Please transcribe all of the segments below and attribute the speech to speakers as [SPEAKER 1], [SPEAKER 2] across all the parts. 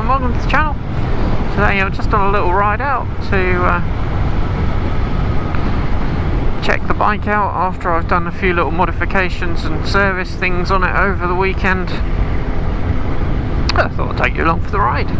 [SPEAKER 1] and welcome to the channel. Today I'm just on a little ride out to check the bike out after I've done a few little modifications and service things on it over the weekend. I thought I'd take you along for the ride.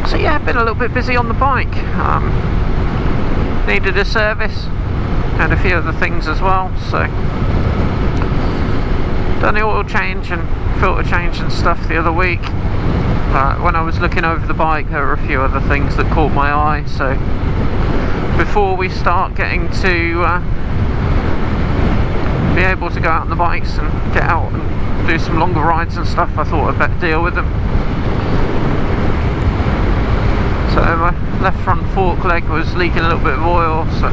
[SPEAKER 1] So yeah, been a little bit busy on the bike. Needed a service and a few other things as well, so done the oil change and filter change and stuff the other week. When I was looking over the bike, there were a few other things that caught my eye, so before we start getting to be able to go out on the bikes and get out and do some longer rides and stuff, I thought I'd better deal with them. So my left front fork leg was leaking a little bit of oil, so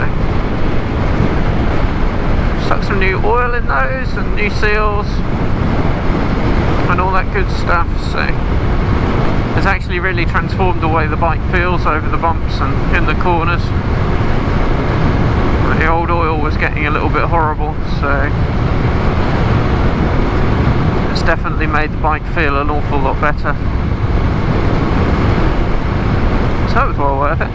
[SPEAKER 1] stuck some new oil in those and new seals and all that good stuff. So it's actually really transformed the way the bike feels over the bumps and in the corners. The old oil was getting a little bit horrible, so it's definitely made the bike feel an awful lot better. So it was well worth it.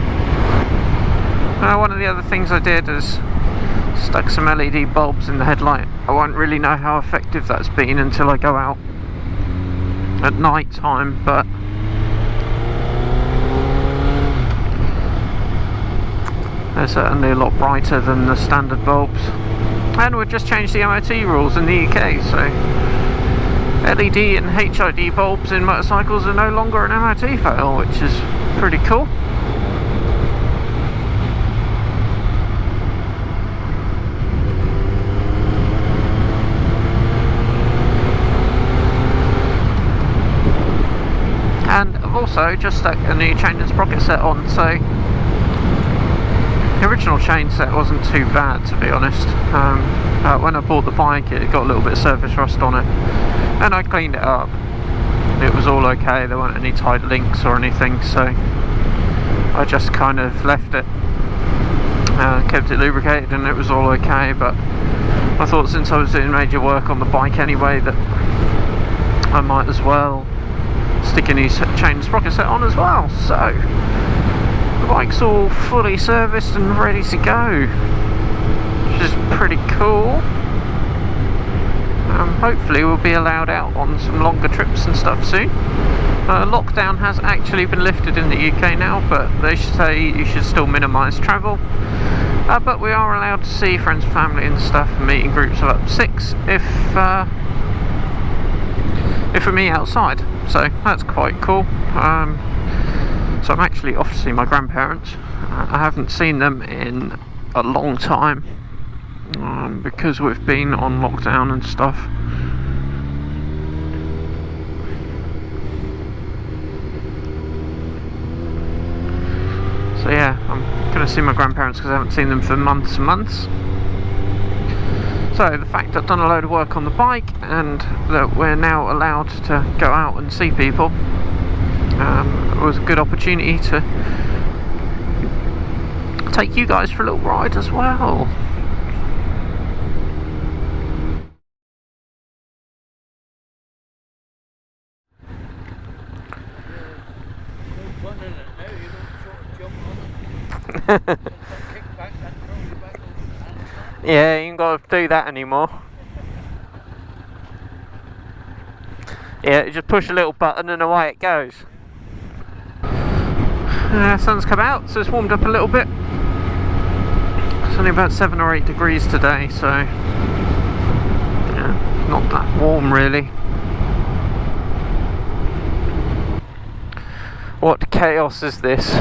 [SPEAKER 1] One of the other things I did is stuck some LED bulbs in the headlight. I won't really know how effective that's been until I go out at night time, but they're certainly a lot brighter than the standard bulbs. And we've just changed the MOT rules in the UK, so LED and HID bulbs in motorcycles are no longer an MOT fail, which is pretty cool. And I've also just stuck a new chain and sprocket set on, so the original chain set wasn't too bad, to be honest. When I bought the bike, it got a little bit of surface rust on it, and I cleaned it up. It was all okay, there weren't any tight links or anything, so I just kind of left it, kept it lubricated, and it was all okay. But I thought, since I was doing major work on the bike anyway, that I might as well stick a new chain and sprocket set on as well. So the bike's all fully serviced and ready to go, which is pretty cool. Hopefully we'll be allowed out on some longer trips and stuff soon. Lockdown has actually been lifted in the UK now, but they say you should still minimise travel. But we are allowed to see friends and family and stuff, and meeting groups of up to 6 if we meet outside. So that's quite cool. So I'm actually off to see my grandparents. I haven't seen them in a long time, because we've been on lockdown and stuff. So yeah, I'm going to see my grandparents because I haven't seen them for months and months. So the fact that I've done a load of work on the bike and that we're now allowed to go out and see people was a good opportunity to take you guys for a little ride as well. Yeah, you ain't got to do that anymore. Yeah, you just push a little button and away it goes. Sun's come out, so it's warmed up a little bit. It's only about 7 or 8 degrees today, so yeah, not that warm really. What chaos is this?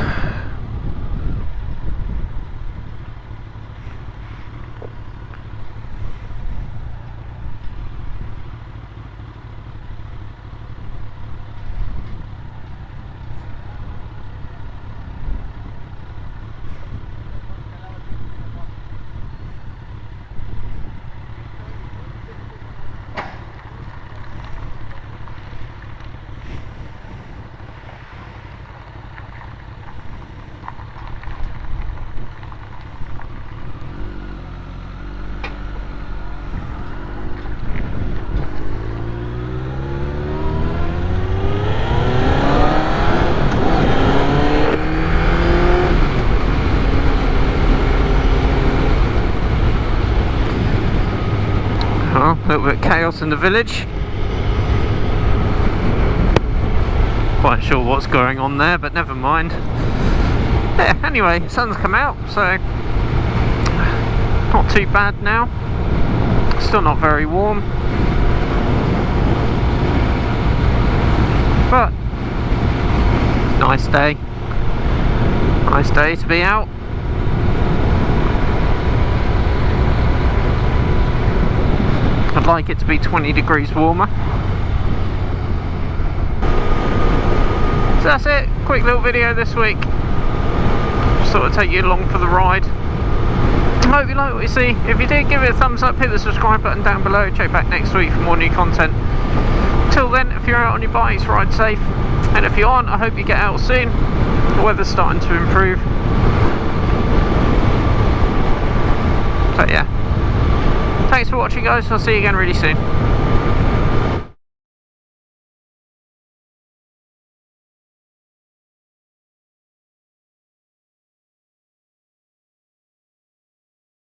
[SPEAKER 1] bit of chaos in the village. Quite sure what's going on there, but never mind. Yeah, anyway, sun's come out, so not too bad now. Still not very warm, but nice day. Nice day to be out. I'd like it to be 20 degrees warmer. So that's it, quick little video this week. Just thought I'd take you along for the ride. I hope you like what you see. If you did, give it a thumbs up, hit the subscribe button down below, check back next week for more new content. Till then, if you're out on your bikes, ride safe, and if you aren't, I hope you get out soon. The weather's starting to improve. So yeah, thanks for watching guys, I'll see you again really soon.